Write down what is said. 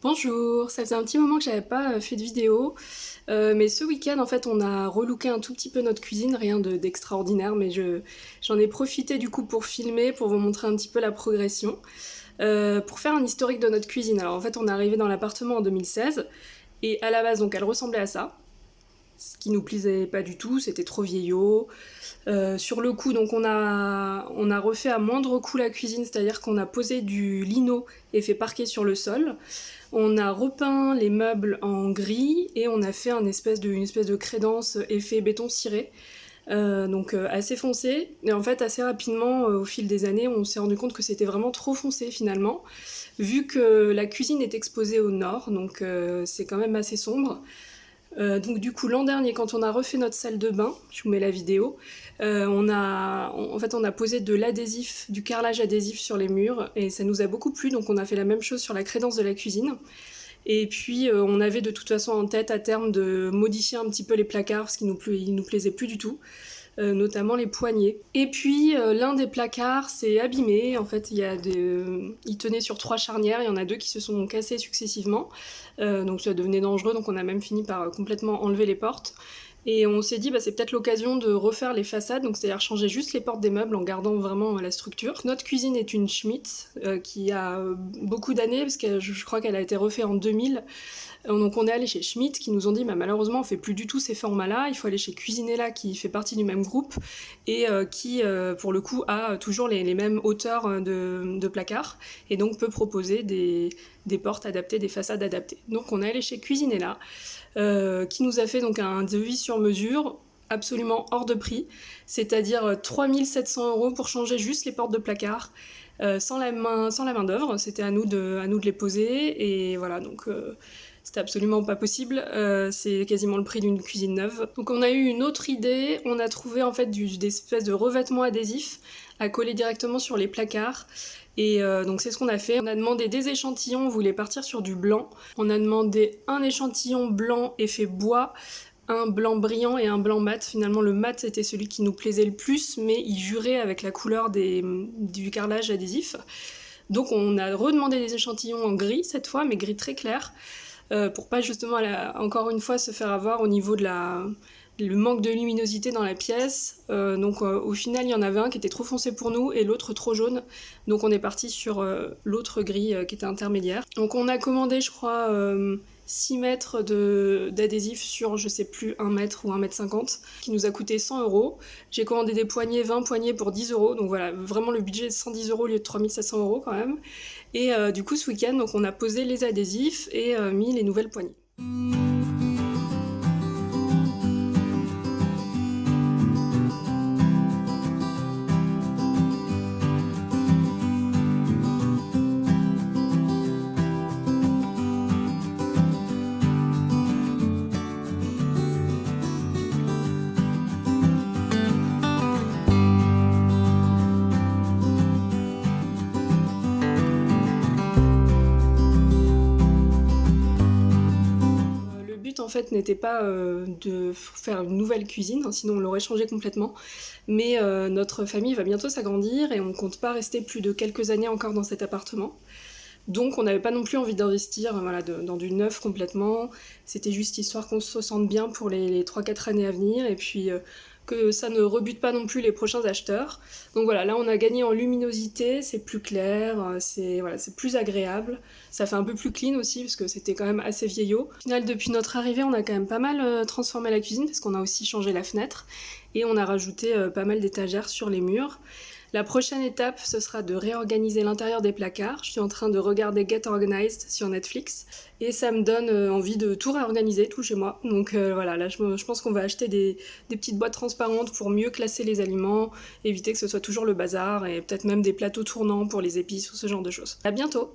Bonjour, ça faisait un petit moment que j'avais pas fait de vidéo, mais ce week-end en fait on a relooké un tout petit peu notre cuisine, rien d'extraordinaire, mais j'en ai profité du coup pour filmer, pour vous montrer un petit peu la progression, pour faire un historique de notre cuisine. Alors en fait on est arrivé dans l'appartement en 2016, et à la base donc elle ressemblait à ça, ce qui nous plaisait pas du tout, c'était trop vieillot. Sur le coup, donc on a refait à moindre coût la cuisine, c'est-à-dire qu'on a posé du lino et fait parquet sur le sol. On a repeint les meubles en gris et on a fait une espèce de crédence effet béton ciré. Donc assez foncé. Et en fait, assez rapidement, au fil des années, on s'est rendu compte que c'était vraiment trop foncé finalement, vu que la cuisine est exposée au nord, donc c'est quand même assez sombre. Donc du coup l'an dernier quand on a refait notre salle de bain, je vous mets la vidéo, en fait on a posé de l'adhésif, du carrelage adhésif sur les murs et ça nous a beaucoup plu, donc on a fait la même chose sur la crédence de la cuisine. Et puis on avait de toute façon en tête à terme de modifier un petit peu les placards parce qu'ils nous plaisaient plus du tout. Notamment les poignées. Et puis l'un des placards s'est abîmé, en fait il tenait sur 3 charnières, il y en a 2 qui se sont cassées successivement, donc ça devenait dangereux, donc on a même fini par complètement enlever les portes. Et on s'est dit c'est peut-être l'occasion de refaire les façades, donc c'est-à-dire changer juste les portes des meubles en gardant vraiment la structure. Notre cuisine est une Schmitt qui a beaucoup d'années, parce que je crois qu'elle a été refaite en 2000. Donc on est allé chez Schmitt qui nous ont dit malheureusement on fait plus du tout ces formats-là, il faut aller chez Cuisinella qui fait partie du même groupe et qui pour le coup a toujours les mêmes hauteurs de placard et donc peut proposer des portes adaptées, des façades adaptées. Donc on est allé chez Cuisinella qui nous a fait donc un devis sur mesure absolument hors de prix, c'est-à-dire 3700 € pour changer juste les portes de placard. Sans la main d'œuvre, c'était à nous de les poser et voilà, donc c'était absolument pas possible, c'est quasiment le prix d'une cuisine neuve. Donc on a eu une autre idée, on a trouvé en fait des espèces de revêtements adhésifs à coller directement sur les placards. Et donc c'est ce qu'on a fait. On a demandé des échantillons, on voulait partir sur du blanc. On a demandé un échantillon blanc effet bois, un blanc brillant et un blanc mat. Finalement le mat était celui qui nous plaisait le plus, mais il jurait avec la couleur du carrelage adhésif. Donc on a redemandé des échantillons en gris cette fois, mais gris très clair. Pour pas justement encore une fois se faire avoir au niveau de le manque de luminosité dans la pièce. Donc au final il y en avait un qui était trop foncé pour nous et l'autre trop jaune, donc on est parti sur l'autre gris qui était intermédiaire. Donc on a commandé je crois 6 mètres d'adhésif sur je sais plus 1 mètre ou 1 mètre 50 qui nous a coûté 100 €. J'ai commandé des poignées, 20 poignées pour 10 €, donc voilà, vraiment le budget est 110 € au lieu de 3700 € quand même. Et du coup ce week-end donc on a posé les adhésifs et mis les nouvelles poignées. En fait n'était pas de faire une nouvelle cuisine, hein, sinon on l'aurait changé complètement, mais notre famille va bientôt s'agrandir et on compte pas rester plus de quelques années encore dans cet appartement. Donc on n'avait pas non plus envie d'investir dans du neuf complètement, c'était juste histoire qu'on se sente bien pour les 3-4 années à venir et puis que ça ne rebute pas non plus les prochains acheteurs. Donc voilà, là on a gagné en luminosité, c'est plus clair, c'est plus agréable, ça fait un peu plus clean aussi parce que c'était quand même assez vieillot. Au final depuis notre arrivée on a quand même pas mal transformé la cuisine parce qu'on a aussi changé la fenêtre et on a rajouté pas mal d'étagères sur les murs. La prochaine étape, ce sera de réorganiser l'intérieur des placards. Je suis en train de regarder Get Organized sur Netflix et ça me donne envie de tout réorganiser, tout chez moi. Donc voilà, là je pense qu'on va acheter des petites boîtes transparentes pour mieux classer les aliments, éviter que ce soit toujours le bazar et peut-être même des plateaux tournants pour les épices ou ce genre de choses. À bientôt!